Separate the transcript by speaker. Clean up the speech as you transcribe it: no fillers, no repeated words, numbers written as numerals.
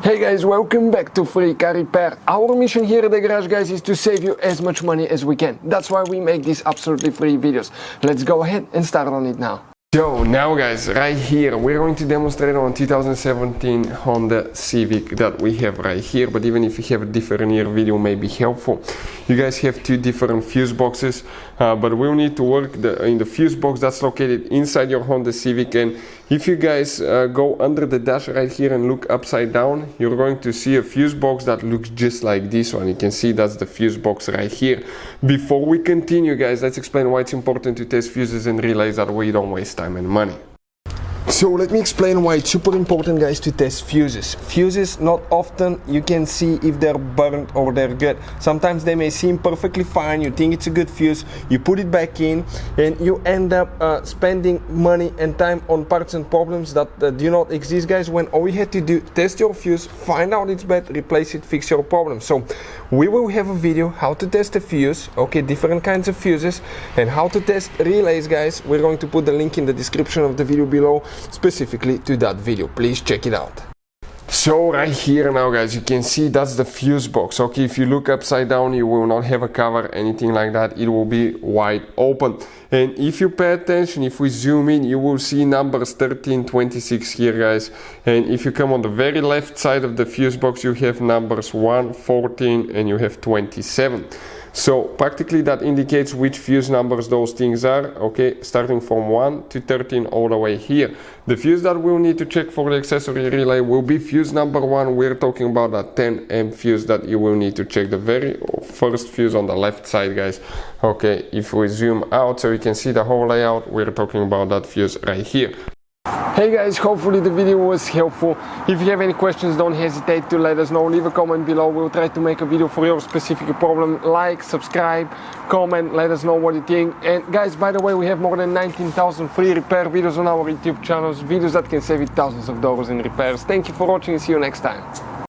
Speaker 1: Hey guys, welcome back to Free Car Repair. Our mission here at the garage, guys, is to save you as much money as we can. That's why we make these absolutely free videos. Let's go ahead and start on it now. So now guys, right here we're going to demonstrate on 2017 Honda Civic that we have right here. But even if you have a different year, video may be helpful. You guys have two different fuse boxes, but we'll need to work in the fuse box that's located inside your Honda Civic. And if you guys go under the dash right here and look upside down, you're going to see a fuse box that looks just like this one. You can see that's the fuse box right here. Before we continue, guys, let's explain why it's important to test fuses and relays, that way you don't waste time and money. So let me explain why it's super important, guys, to test fuses. Fuses, not often you can see if they're burnt or they're good. Sometimes they may seem perfectly fine, you think it's a good fuse, you put it back in and you end up spending money and time on parts and problems that do not exist, guys, when all you had to do, test your fuse, find out it's bad, replace it, fix your problem. So we will have a video how to test a fuse, okay, different kinds of fuses, and how to test relays, guys. We're going to put the link in the description of the video below, specifically to that video. Please check it out. So right here now, guys, you can see that's the fuse box. Okay, if you look upside down, you will not have a cover, anything like that. It will be wide open. And if you pay attention, if we zoom in, you will see numbers 13, 26 here, guys. And if you come on the very left side of the fuse box, you have numbers 1, 14, and you have 27. So practically that indicates which fuse numbers those things are, okay, starting from 1 to 13 all the way here. The fuse that we'll need to check for the accessory relay will be fuse number 1. We're talking about a 10 amp fuse that you will need to check, the very first fuse on the left side, guys. Okay, if we zoom out so you can see the whole layout, we're talking about that fuse right here. Hey guys, hopefully the video was helpful. If you have any questions, don't hesitate to let us know. Leave a comment below. We'll try to make a video for your specific problem. Like, subscribe, comment, let us know what you think. And guys, by the way, we have more than 19,000 free repair videos on our YouTube channels, videos that can save you thousands of dollars in repairs. Thank you for watching and see you next time.